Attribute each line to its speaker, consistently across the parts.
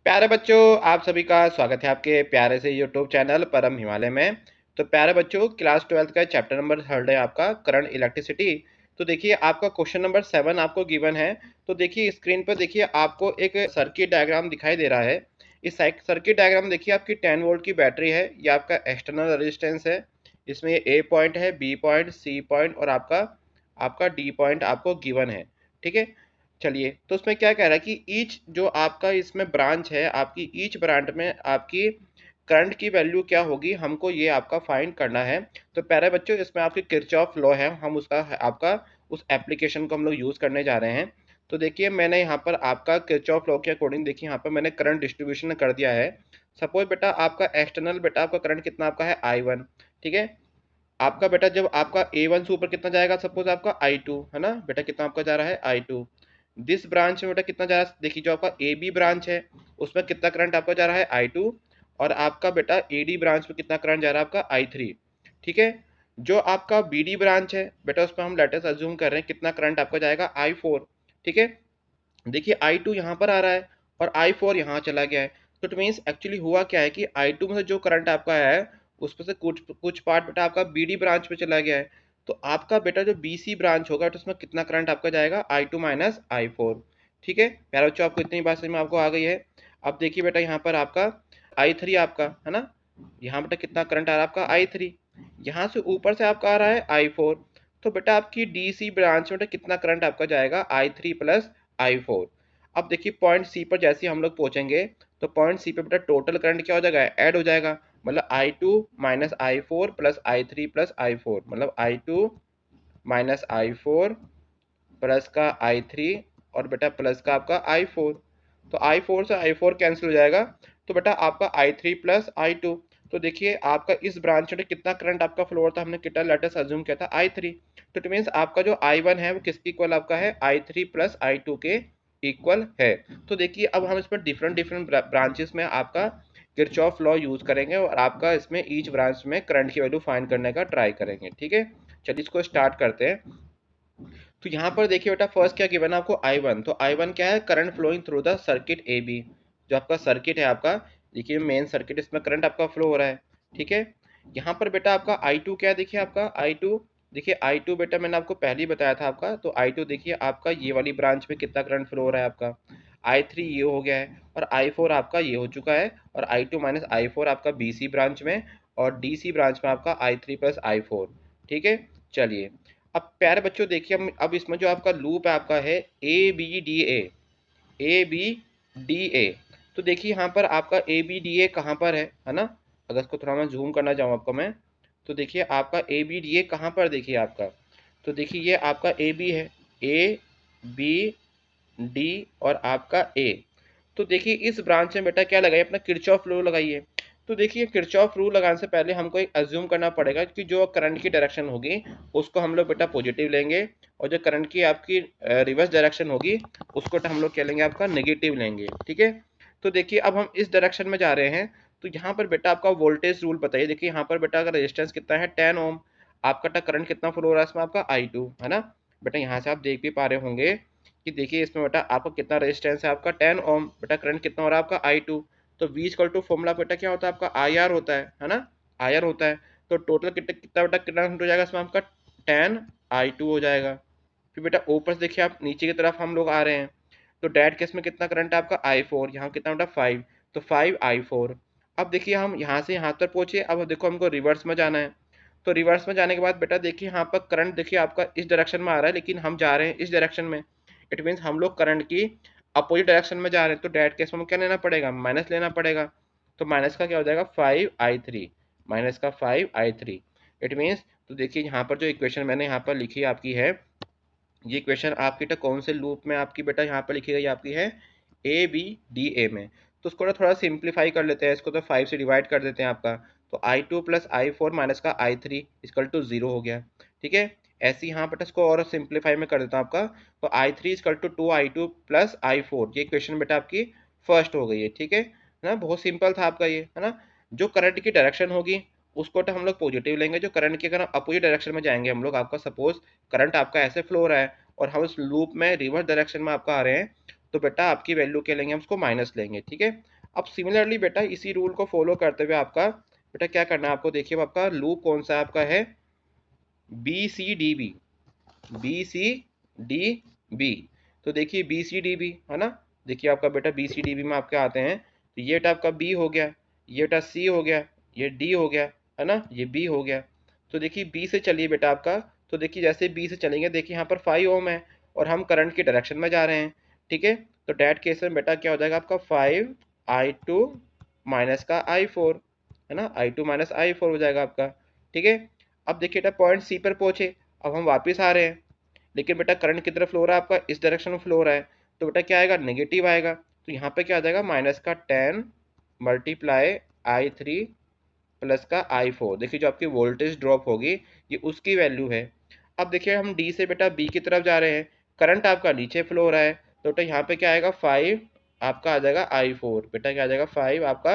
Speaker 1: प्यारे बच्चों, आप सभी का स्वागत है आपके प्यारे से यूट्यूब चैनल परम हिमालय में। तो प्यारे बच्चों, क्लास 12 का चैप्टर नंबर 3 है आपका करंट इलेक्ट्रिसिटी। तो देखिए आपका क्वेश्चन नंबर 7 आपको गिवन है। तो देखिए स्क्रीन पर देखिए आपको एक सर्किट डायग्राम दिखाई दे रहा है। इस सर्किट डायग्राम देखिए आपकी 10 वोल्ट की बैटरी है। ये आपका एक्सटर्नल रेजिस्टेंस है। इसमें ये ए पॉइंट है, बी पॉइंट, सी पॉइंट और आपका आपका डी पॉइंट आपको गिवन है। ठीक है, चलिए तो उसमें क्या कह रहा है कि ईच जो आपका इसमें ब्रांच है, आपकी ईच ब्रांच में आपकी करंट की वैल्यू क्या होगी, हमको ये आपका फाइंड करना है। तो प्यारे बच्चों, इसमें आपकी किरचॉफ लॉ है, हम उसका आपका उस एप्लीकेशन को हम लोग यूज़ करने जा रहे हैं। तो देखिए मैंने यहाँ पर आपका किरचॉफ लॉ के अकॉर्डिंग देखिए यहाँ पर मैंने करंट डिस्ट्रीब्यूशन कर दिया है। सपोज बेटा आपका एक्सटर्नल बेटा आपका करंट कितना आपका है I1। ठीक है, आपका बेटा जब आपका A1 से ऊपर कितना जाएगा, सपोज आपका I2 है ना बेटा, कितना आपका जा रहा है I2। दिस ब्रांच में बेटा कितना जा रहा है, देखिए जो आपका AB ब्रांच है उसमें कितना करंट आपका जा रहा है I2। और आपका बेटा AD ब्रांच में कितना करंट जा रहा है आपका I3। ठीक है, जो आपका BD ब्रांच है बेटा उसमें हम लेटेस्ट अज्यूम कर रहे हैं कितना करंट आपका जाएगा I4। ठीक है, देखिए I2 यहाँ पर आ रहा है और I4 यहाँ चला गया है। तो इट मीन्स एक्चुअली हुआ क्या है कि I2 में से जो करंट आपका है उसमें से कुछ कुछ पार्ट बेटा आपका BD ब्रांच में चला गया है। तो आपका बेटा जो BC ब्रांच होगा तो उसमें कितना करंट आपका जाएगा I2 माइनस I4। ठीक है प्यारे बच्चों, आपको इतनी बात समझ में आपको आ गई है। अब देखिए बेटा यहाँ पर आपका I3 आपका है ना, यहाँ बेटा कितना करंट आ रहा है आपका I3। यहाँ से ऊपर से आपका आ रहा है I4। तो बेटा आपकी DC ब्रांच में बेटा कितना करंट आपका जाएगा I3 प्लस I4। अब देखिए पॉइंट सी पर जैसे ही हम लोग पहुंचेंगे तो पॉइंट सी पे बेटा टोटल करंट क्या हो जाएगा, ऐड हो जाएगा। मतलब I2 minus I4 plus I3 plus I4, मतलब I2 माइनस I4 प्लस का I3 और बेटा प्लस का आपका I4। तो I4 से I4 कैंसिल हो जाएगा, तो बेटा आपका I3 प्लस I2। तो देखिए आपका इस ब्रांच में कितना करंट आपका फ्लो होता है, हमने कितना लेटेस्ट अज्यूम किया था I3। तो इट मीन्स आपका जो I1 है वो किसके इक्वल आपका है, I3 प्लस I2 के इक्वल है। तो देखिए अब हम इसमें डिफरेंट डिफरेंट ब्रांचेस में आपका किरचॉफ लॉ यूज करेंगे और आपका इसमें ईच ब्रांच में करंट की वैल्यू फाइंड करने का ट्राई करेंगे। ठीक है, चलिए इसको स्टार्ट करते हैं। तो यहाँ पर देखिए बेटा फर्स्ट क्या गिवन है आपको I1। तो I1 क्या है, current flowing through the circuit AB। जो आपका सर्किट है आपका, देखिए मेन सर्किट, इसमें करंट आपका फ्लो हो रहा है। ठीक है, यहाँ पर बेटा आपका I2 क्या है, देखिए आपका I2, देखिए I2 बेटा मैंने आपको पहले ही बताया था आपका। तो I2 देखिए आपका ये वाली ब्रांच में कितना करंट फ्लो हो रहा है आपका, I3 ये हो गया है और I4 आपका ये हो चुका है। और I2 माइनस I4 आपका BC ब्रांच में और DC ब्रांच में आपका I3 प्लस I4। ठीक है, चलिए अब प्यारे बच्चों देखिए हम अब इसमें जो आपका लूप है आपका है A B D A। तो देखिए यहाँ पर आपका ABDA कहाँ पर है ना। अगर इसको थोड़ा मैं जूम करना चाहूँ आपको मैं, तो देखिए आपका ABDA कहाँ पर, देखिए आपका, तो देखिए ये आपका AB है, ABD और आपका A। तो देखिए इस ब्रांच में बेटा क्या लगाइए, अपना किरचॉफ लॉ लगाइए। तो देखिए किरचॉफ रूल लगाने से पहले हमको एक अज्यूम करना पड़ेगा कि जो करंट की डायरेक्शन होगी उसको हम लोग बेटा पॉजिटिव लेंगे और जो करंट की आपकी रिवर्स डायरेक्शन होगी उसको हम लोग क्या लेंगे, आपका नेगेटिव लेंगे। ठीक है, तो देखिए अब हम इस डायरेक्शन में जा रहे हैं। तो यहाँ पर बेटा आपका वोल्टेज रूल बताइए। देखिए यहाँ पर बेटा अगर रेजिस्टेंस कितना है 10 ओम, आपका करंट कितना फ्लो हो रहा है इसमें आपका I2 है ना। बेटा यहाँ से आप देख भी पा रहे होंगे कि देखिए इसमें बेटा आपका कितना रेजिस्टेंस है आपका 10 ओम, बेटा करंट कितना हो रहा है आपका I2। तो V इक्वल टू फॉर्मूला बेटा क्या होता है आपका IR होता है ना, IR होता है। तो टोटल कितना कितना बेटा कितना हो जाएगा इसमें आपका 10I2 हो जाएगा। फिर बेटा ऊपर से देखिए आप नीचे की तरफ हम लोग आ रहे हैं। तो डैट केस में कितना करंट है आपका I4, यहाँ कितना बेटा 5, तो 5I4। अब देखिए हम यहाँ से यहाँ तक पहुंचे, अब देखो हमको रिवर्स में जाना है। तो रिवर्स में जाने के बाद बेटा देखिए यहाँ पर करंट देखिए आपका इस डायरेक्शन में आ रहा है लेकिन हम जा रहे हैं इस डायरेक्शन में। इट मीन्स हम लोग करंट की अपोजिट डायरेक्शन में जा रहे हैं। तो डैट केस में क्या लेना पड़ेगा, माइनस लेना पड़ेगा। तो माइनस का क्या हो जाएगा 5I3, माइनस का 5I3। इट मीन्स तो देखिए यहाँ पर जो इक्वेशन मैंने यहाँ पर लिखी आपकी है, ये इक्वेशन आपकी बेटा कौन से लूप में आपकी बेटा यहाँ पर लिखी गई आपकी है ABDA में। तो उसको थोड़ा सिंप्लीफाई कर लेते हैं, इसको तो 5 से डिवाइड कर देते हैं आपका। तो I2 प्लस I4 माइनस का I3 इक्वल टू 0 हो गया। ठीक है, ऐसे ही यहाँ बेटा इसको और सिंप्लीफाई में कर देता हूँ आपका। तो I3 equal to 2I2 plus I4, ये इक्वेशन बेटा आपकी फर्स्ट हो गई है। ठीक है ना, बहुत सिंपल था आपका ये है ना। जो करंट की डायरेक्शन होगी उसको तो हम लोग पॉजिटिव लेंगे, जो करंट की अगर अपोजिट डायरेक्शन में जाएंगे हम लोग, आपका सपोज करंट आपका ऐसे फ्लो हो रहा है और हम उस लूप में रिवर्स डायरेक्शन में आपका आ रहे हैं, तो बेटा आपकी वैल्यू क्या लेंगे, हम उसको माइनस लेंगे। ठीक है, अब सिमिलरली बेटा इसी रूल को फॉलो करते हुए आपका बेटा क्या करना है आपको, देखिए आपका लूप कौन सा आपका है, B C D B, B C D B. तो देखिए बी सी डी बी है ना, देखिए आपका बेटा बी सी डी बी में आपके आते हैं, तो ये बेटा आपका बी हो गया, ये बेटा सी हो गया, ये डी हो गया है ना, ये बी हो गया। तो देखिए बी से चलिए बेटा आपका, तो देखिए जैसे बी से चलेंगे देखिए यहाँ पर 5 ओम है और हम करंट की डायरेक्शन में जा रहे हैं, ठीक है। तो डैट केस में बेटा क्या हो जाएगा आपका 5 I2 माइनस का I4 है ना, I2 माइनस I4 हो जाएगा आपका, ठीक है। अब देखिए बेटा पॉइंट सी पर पहुंचे, अब हम वापस आ रहे हैं, लेकिन बेटा करंट की तरफ फ्लो हो रहा है आपका, इस डायरेक्शन में फ्लो हो रहा है, तो बेटा क्या आएगा, नेगेटिव आएगा। तो यहाँ पे क्या आ जाएगा, माइनस का 10 मल्टीप्लाई I3 प्लस का I4। देखिए जो आपकी वोल्टेज ड्रॉप होगी ये उसकी वैल्यू है। अब देखिए हम डी से बेटा बी की तरफ जा रहे हैं, करंट आपका नीचे फ्लो हो रहा है, तो बेटा यहाँ पे क्या आएगा 5 आपका आ जाएगा I4, बेटा क्या आ जाएगा 5 आपका,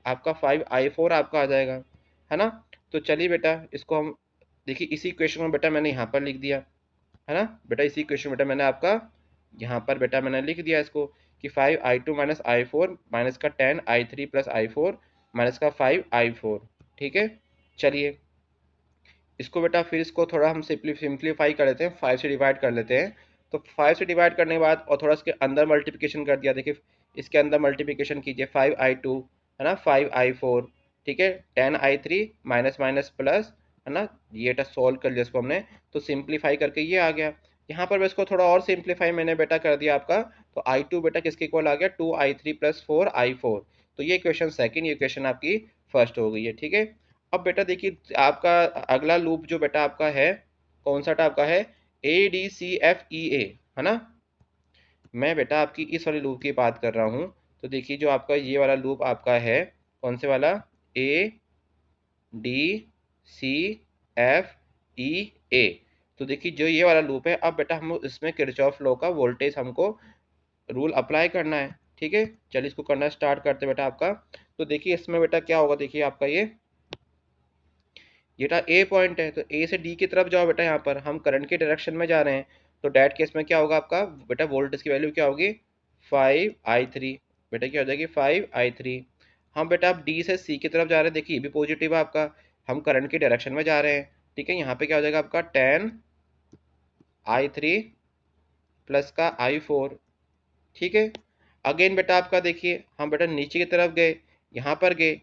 Speaker 1: आपका 5 I4 आपका आ जाएगा, है ना। तो चलिए बेटा इसको हम देखिए इसी इक्वेशन में बेटा मैंने यहाँ पर लिख दिया, है ना बेटा, इसी क्वेश्चन बेटा मैंने आपका यहाँ पर बेटा मैंने लिख दिया इसको कि 5 I2 माइनस I4 माइनस का 10 I3 प्लस I4 माइनस का 5 I4, ठीक है। चलिए इसको बेटा फिर इसको थोड़ा हम सिंप्लीफाई कर लेते हैं, 5 से डिवाइड कर लेते हैं। तो 5 से डिवाइड करने के बाद और थोड़ा इसके अंदर मल्टीप्लिकेशन कर दिया, देखिए इसके अंदर मल्टीप्लिकेशन कीजिए 5 I2 है ना, 5 I4, ठीक है, 10 I3 माइनस माइनस प्लस है ना, ये सॉल्व कर लिया इसको हमने, तो सिंप्लीफाई करके ये आ गया। यहाँ पर इसको थोड़ा और सिंप्लीफाई मैंने बेटा कर दिया आपका, तो I2 बेटा किसके इक्वल आ गया 2I3 प्लस 4I4। तो ये इक्वेशन सेकंड, ये इक्वेशन आपकी फर्स्ट हो गई है, ठीक है। अब बेटा देखिए आपका अगला लूप जो बेटा आपका है, कौन सा आपका है, ADCFEA है ना। मैं बेटा आपकी इस वाली लूप की बात कर रहा हूँ। तो देखिए जो आपका ये वाला लूप आपका है, कौन से वाला, ADCFEA। तो देखिए जो ये वाला लूप है, अब बेटा हम इसमें किरचॉफ लॉ का वोल्टेज हमको रूल अप्लाई करना है, ठीक है। चलिए इसको करना स्टार्ट करते बेटा आपका। तो देखिए इसमें बेटा क्या होगा, देखिए आपका ये बेटा ए पॉइंट है, तो ए से डी की तरफ जाओ बेटा, यहाँ पर हम करंट के डायरेक्शन में जा रहे हैं, तो डैट केस में क्या होगा आपका बेटा, वोल्टेज की वैल्यू क्या होगी 5 I3, बेटा क्या हो जाएगी 5 I3। हम बेटा आप डी से सी की तरफ जा रहे हैं, देखिए ये भी पॉजिटिव है आपका, हम करंट की डायरेक्शन में जा रहे हैं, ठीक है। यहाँ पे क्या हो जाएगा आपका 10 I3 प्लस का I4, ठीक है। अगेन बेटा आपका देखिए हम बेटा नीचे की तरफ गए, यहाँ पर गए,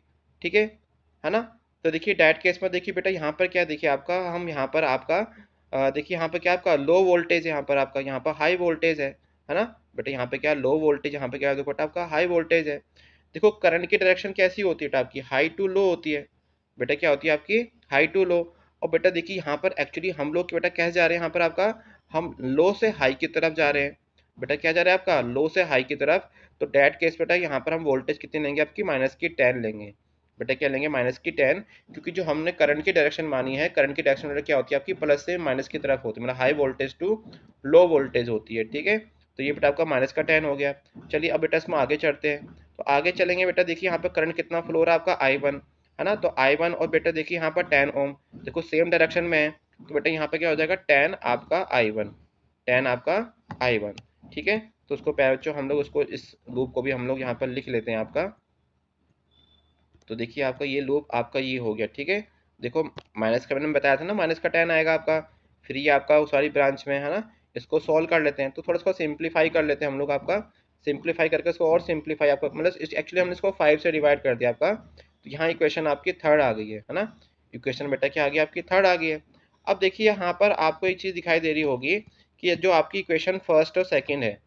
Speaker 1: ठीक है ना। तो देखिए डैट केस में देखिए बेटा यहाँ पर क्या, देखिए आपका हम यहाँ पर आपका देखिए यहाँ पर क्या आपका लो वोल्टेज है, यहाँ पर आपका यहाँ पर हाई वोल्टेज है ना बेटा, यहाँ पे क्या लो वोल्टेज, यहाँ पे क्या देखो बेटा आपका हाई वोल्टेज है। देखो करंट की डायरेक्शन कैसी होती है बेटा आपकी, हाई टू लो होती है, बेटा क्या होती है आपकी हाई टू लो। और बेटा देखिए यहाँ पर एक्चुअली हम लोग बेटा कैसे जा रहे हैं, यहाँ पर आपका हम लो से हाई की तरफ जा रहे हैं, बेटा क्या जा रहा है आपका लो से हाई की तरफ। तो डैट केस बेटा यहाँ पर हम वोल्टेज कितनी लेंगे आपकी, माइनस की 10 लेंगे, बेटा क्या लेंगे माइनस की 10, क्योंकि जो हमने करंट की डायरेक्शन मानी है, करंट की डायरेक्शन बेटा क्या होती है आपकी प्लस से माइनस की तरफ होती है, मतलब high voltage to low voltage होती है, ठीक है। तो ये बेटा आपका माइनस का 10 हो गया। चलिए अब बेटा इसमें आगे चढ़ते हैं, तो आगे चलेंगे बेटा देखिए यहाँ पर करंट कितना फ्लो हो रहा है आपका I1 है ना, तो I1 और बेटा देखिए यहाँ पर 10 ओम, देखो सेम डायरेक्शन में है, तो बेटा यहाँ पे क्या हो जाएगा 10 आपका I1, 10 आपका I1, ठीक है। तो उसको बच्चों हम लोग उसको इस लूप को भी हम लोग यहाँ पर लिख लेते हैं आपका। तो देखिए आपका ये लूप आपका ये हो गया, ठीक है। देखो माइनस का मैंने बताया था ना, माइनस का 10 आएगा आपका, फिर ये आपका उस वाली ब्रांच में है ना, इसको सॉल्व कर लेते हैं, तो थोड़ा इसको सिंप्लीफाई कर लेते हैं हम लोग आपका, सिंप्लीफाई करके इसको और सिंप्लीफाई आपका, मतलब एक्चुअली हमने इसको 5 से डिवाइड कर दिया आपका, तो यहाँ इक्वेशन आपकी थर्ड आ गई है ना, इक्वेशन बेटा क्या आ गई आपकी थर्ड आ गई है। अब देखिए यहाँ पर आपको एक चीज़ दिखाई दे रही होगी कि जो आपकी इक्वेशन फर्स्ट और सेकेंड है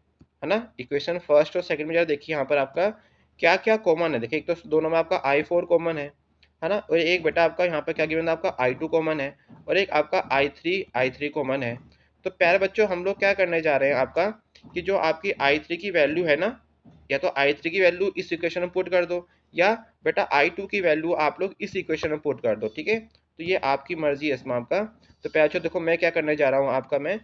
Speaker 1: ना, इक्वेशन फर्स्ट और सेकेंड में जरा देखिए यहाँ पर आपका क्या क्या कॉमन है। देखिए एक तो दोनों में आपका I4 कॉमन है ना, और एक बेटा आपका यहाँ पे क्या गिवन है आपका I2 कॉमन है, और एक आपका I3 कॉमन है। तो प्यारे बच्चों हम लोग क्या करने जा रहे हैं आपका, कि जो आपकी I3 की वैल्यू है ना, या तो I3 की वैल्यू इस इक्वेशन में पुट कर दो, या बेटा I2 की वैल्यू आप लोग इस इक्वेशन में पुट कर दो, ठीक है। तो ये आपकी मर्जी है इसमें आपका। तो प्यारे बच्चों देखो मैं क्या करने जा रहा हूँ आपका, मैं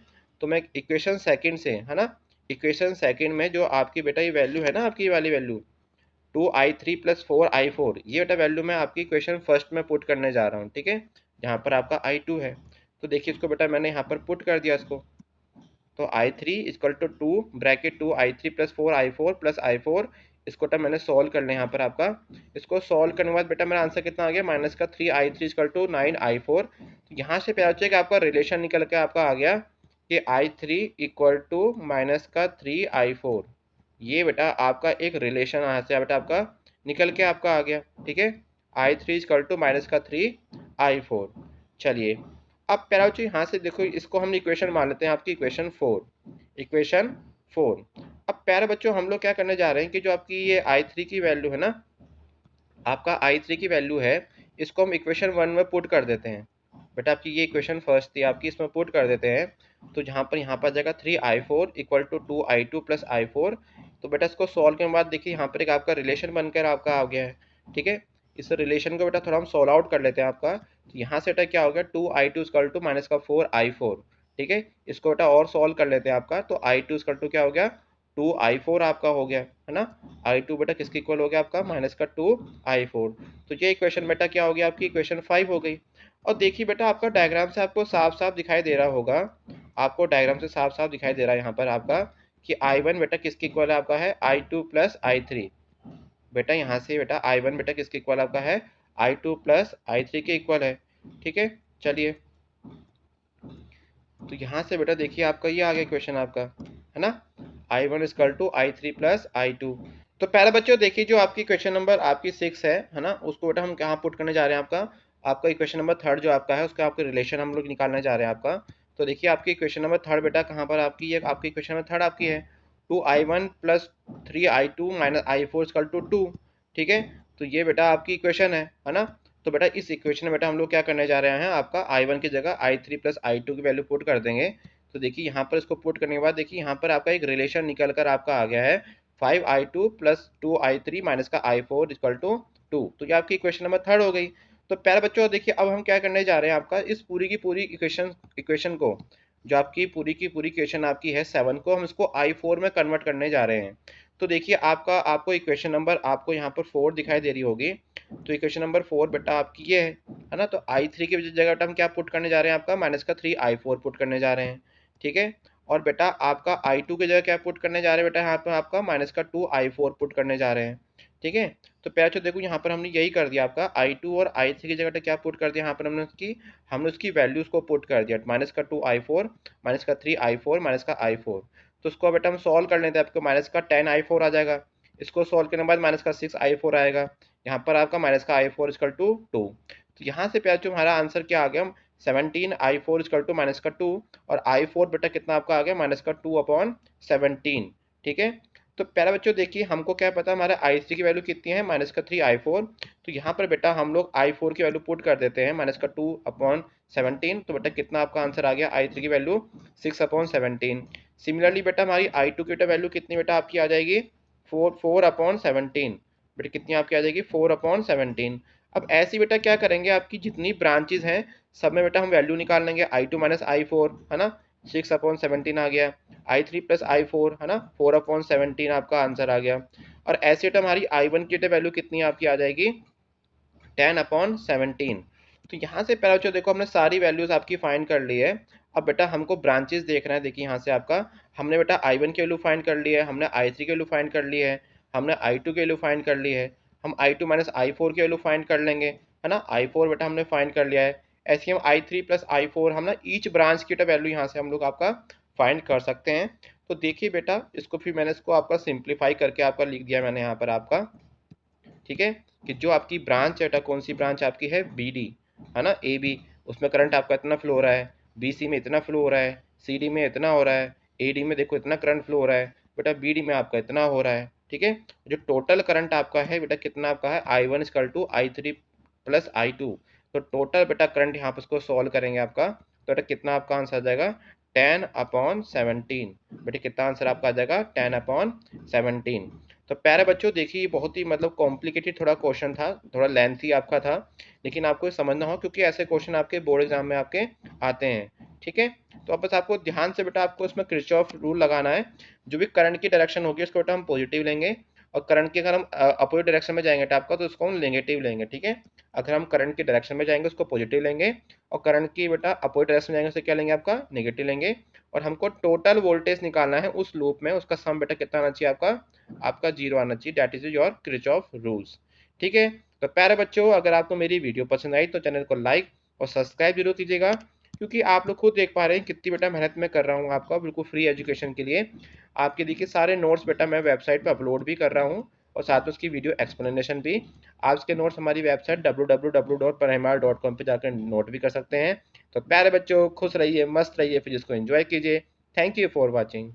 Speaker 1: इक्वेशन सेकंड से है ना, इक्वेशन सेकंड में जो आपकी बेटा ये वैल्यू है ना, आपकी ये वाली वैल्यू 2I3 प्लस 4I4, ये बेटा वैल्यू मैं आपकी इक्वेशन फर्स्ट में पुट करने जा रहा हूँ, ठीक है, जहाँ पर आपका I2 है। तो देखिए इसको बेटा मैंने यहाँ पर पुट कर दिया इसको, तो I3 equal to 2 bracket 2I3 plus 4I4 plus I4, इसको बेटा मैंने सॉल्व कर लिया यहाँ पर आपका। इसको सॉल्व करने के बाद बेटा मेरा आंसर कितना आ गया, माइनस का 3I3 इक्वल टू 9I4। तो यहाँ से क्या बच्चे आपका रिलेशन निकल के आपका आ गया कि I3 इक्वल टू माइनस का 3I4। ये बेटा आपका एक रिलेशन यहाँ से बेटा आपका निकल के आपका आ गया। ठीक है, I3 इक्वल टू माइनस का 3I4। चलिए अब प्यारा बच्चों यहाँ से देखो, इसको हम इक्वेशन मान लेते हैं आपकी इक्वेशन 4। अब प्यारे बच्चों हम लोग क्या करने जा रहे हैं कि जो आपकी ये I3 की वैल्यू है ना, आपका I3 की वैल्यू है, इसको हम इक्वेशन 1 में पुट कर देते हैं। बेटा आपकी ये इक्वेशन फर्स्ट थी आपकी, इसमें पुट कर देते हैं। तो जहाँ पर यहाँ पर जाएगा 3I4 equal to 2I2 plus I4। तो बेटा इसको सॉल्व करने के बाद देखिए यहाँ पर एक आपका रिलेशन बनकर आपका आ गया है। ठीक है, इस रिलेशन को बेटा थोड़ा हम सॉल्व आउट कर लेते हैं आपका। तो यहाँ से बेटा क्या हो गया, 2I2 इक्वल टू माइनस का 4I4। ठीक है, इसको बेटा और सॉल्व कर लेते हैं आपका। तो I2 इक्वल टू क्या हो गया, 2I4 आपका हो गया है ना। I2 बेटा किसके इक्वल हो गया आपका, माइनस का 2I4। तो ये इक्वेशन बेटा क्या हो गया आपकी, इक्वेशन 5 हो गई। और देखिए बेटा आपका डायग्राम से आपको साफ साफ दिखाई दे रहा होगा, आपको डायग्राम से साफ साफ दिखाई दे रहा है यहाँ पर आपका कि I1 बेटा किसके इक्वल है आपका है, I2 प्लस I3। बेटा यहाँ से बेटा I1 बेटा किसके इक्वल आपका है, I2 प्लस I3 के इक्वल है। ठीक है, चलिए तो यहाँ से बेटा देखिए आपका ये आ गया क्वेश्चन आपका, है ना, I1 equal to I3 plus I2। तो पहले बच्चों देखिए जो आपकी क्वेश्चन नंबर आपकी 6 है ना, उसको बेटा हम कहाँ पुट करने जा रहे हैं आपका, आपका इक्वेशन नंबर 3 जो आपका है उसका आपके रिलेशन हम लोग निकालने जा रहे हैं आपका। तो देखिए आपकी इक्वेशन नंबर 3 बेटा कहाँ पर आपकी, ये आपकी इक्वेशन नंबर 3 आपकी है 2I1 plus 3I2 minus I4 equal to 2। ठीक है, तो ये बेटा आपकी इक्वेशन है ना। तो बेटा इस इक्वेशन में बेटा हम लोग क्या करने जा रहे हैं, आपका I1 की जगह I3 प्लस I2 की वैल्यू पुट कर देंगे। तो देखिए यहाँ पर इसको पुट करने के बाद देखिए यहाँ पर आपका एक रिलेशन निकल कर आपका आ गया है 5I2 प्लस 2I3 माइनस का I4 इक्वल टू 2। तो ये आपकी इक्वेशन नंबर 3 हो गई। तो प्यारे बच्चों देखिए अब हम क्या करने जा रहे हैं, आपका इस पूरी की पूरी इक्वेशन को, जो आपकी पूरी की पूरी इक्वेशन आपकी है 7 को, हम इसको I4 में कन्वर्ट करने जा रहे हैं। तो देखिए आपको इक्वेशन नंबर आपको यहाँ पर 4 दिखाई दे रही होगी। तो इक्वेशन नंबर 4 बेटा आपकी ये है ना। तो I3 की जगह बेटा हम क्या पुट करने जा रहे हैं, आपका माइनस का 3I4 पुट करने जा रहे हैं। ठीक है, और बेटा आपका I2 की जगह क्या पुट करने जा रहे हैं बेटा, यहाँ पर आपका माइनस का 2I4 पुट करने जा रहे हैं। ठीक है, तो प्यारे देखो यहाँ पर हमने यही कर दिया, आपका I2 और I3 की जगह क्या पुट कर दिया, यहाँ पर हमने उसकी वैल्यूज को पुट कर दिया, माइनस का 2I4 माइनस का 3I4 माइनस का I4। तो उसको बेटा हम सॉल्व कर लेते हैं, आपको माइनस का 10I4 आ जाएगा। इसको सॉल्व करने के बाद माइनस का 6I4 आएगा, यहाँ पर आपका माइनस का I4 इक्वल टू 2। तो यहाँ से प्यार जो हमारा आंसर क्या आ गया, 17I4 इक्वल टू माइनस का 2। और I4 बेटा कितना आपका आ गया, माइनस का 2/17। ठीक है, तो प्यारा बच्चों देखिए हमको क्या पता हमारा I3 की वैल्यू कितनी है, माइनस का 3I4। तो यहाँ पर बेटा हम लोग I4 की वैल्यू पुट कर देते हैं, माइनस का 2/17। तो बेटा कितना आपका आंसर आ गया, I3 की वैल्यू 6/17। सिमिलरली बेटा हमारी I2 की वैल्यू कितनी बेटा आपकी आ जाएगी, 4/17। बेटा कितनी आपकी आ जाएगी, 4/17। अब ऐसी बेटा क्या करेंगे, आपकी जितनी ब्रांचेज हैं सब में बेटा हम वैल्यू निकाल लेंगे, I2 माइनस I4 है ना, 6/17 आ गया, I3 प्लस I4 है ना, 4/17 आपका आंसर आ गया। और ऐसे बेटा हमारी I1 की वैल्यू कितनी आपकी आ जाएगी, 10/17। तो यहाँ से पहले बच्चों देखो हमने सारी वैल्यूज आपकी फाइंड कर ली है। अब बेटा हमको ब्रांचेस देख रहे हैं, देखिए यहाँ से आपका हमने बेटा I1 की वैल्यू फाइंड कर ली है, हमने I3 की वैल्यू फाइंड कर ली है, हमने I2 की वैल्यू फाइंड कर ली है। हम I2 माइनस I4 की वैल्यू फाइंड कर लेंगे, है ना। I4 बेटा हमने फाइंड कर लिया है। ऐसे ही हम I3 प्लस I4 हम ना ईच ब्रांच की वैल्यू यहाँ से हम लोग आपका फाइंड कर सकते हैं। तो देखिए बेटा इसको फिर मैंने इसको आपका सिंप्लीफाई करके आपका लिख दिया मैंने यहाँ पर आपका। ठीक है, कि जो आपकी ब्रांच है बेटा, कौन सी ब्रांच आपकी है, BD है ना, AB, उसमें करंट आपका इतना फ्लो हो रहा है, BC में इतना फ्लो हो रहा है, CD में इतना हो रहा है, AD में देखो इतना करंट फ्लो हो रहा है, बेटा BD में आपका इतना हो रहा है। ठीक है, जो टोटल करंट आपका है बेटा कितना आपका है, I1 equal to I3 plus I2। तो टोटल बेटा करंट यहाँ पर इसको सॉल्व करेंगे आपका, तो बेटा कितना आपका आंसर आ जाएगा, 10/17। बेटा कितना आंसर आपका आ जाएगा, 10/17। तो प्यारे बच्चों देखिए बहुत ही मतलब कॉम्प्लिकेटेड थोड़ा क्वेश्चन था, थोड़ा लेंथी आपका था, लेकिन आपको समझना हो क्योंकि ऐसे क्वेश्चन आपके बोर्ड एग्जाम में आपके आते हैं। ठीक है, तो अब बस आपको ध्यान से बेटा आपको इसमें किरचॉफ रूल लगाना है। जो भी करंट की डायरेक्शन होगी उसको बेटा हम पॉजिटिव लेंगे, और करंट की अगर हम अपोजिट डायरेक्शन में जाएंगे टैप का, तो उसको हम नेगेटिव लेंगे, ठीक है। अगर हम करंट की डायरेक्शन में जाएंगे उसको पॉजिटिव लेंगे, और करंट की बेटा अपोजिट डायरेक्शन में जाएंगे उससे क्या लेंगे आपका नेगेटिव लेंगे। और हमको टोटल वोल्टेज निकालना है उस लूप में, उसका सम बेटा कितना आना चाहिए आपका, आपका 0 आना चाहिए। That is your Kirchhoff rules, ठीक है। तो प्यारे बच्चों, अगर आपको मेरी वीडियो पसंद आई तो चैनल को लाइक और सब्सक्राइब जरूर कीजिएगा, क्योंकि आप लोग खुद देख पा रहे हैं कितनी बेटा मेहनत मैं कर रहा हूँ आपका बिल्कुल फ्री एजुकेशन के लिए। आपके देखिए सारे नोट्स बेटा मैं वेबसाइट पे अपलोड भी कर रहा हूँ, और साथ में उसकी वीडियो एक्सप्लेनेशन भी। आप इसके नोट्स हमारी वेबसाइट www.parhimal.com पे जाकर नोट भी कर सकते हैं। तो प्यारे बच्चों, खुश रहिए, मस्त रहिए, फिर इसको एंजॉय कीजिए। Thank you for watching.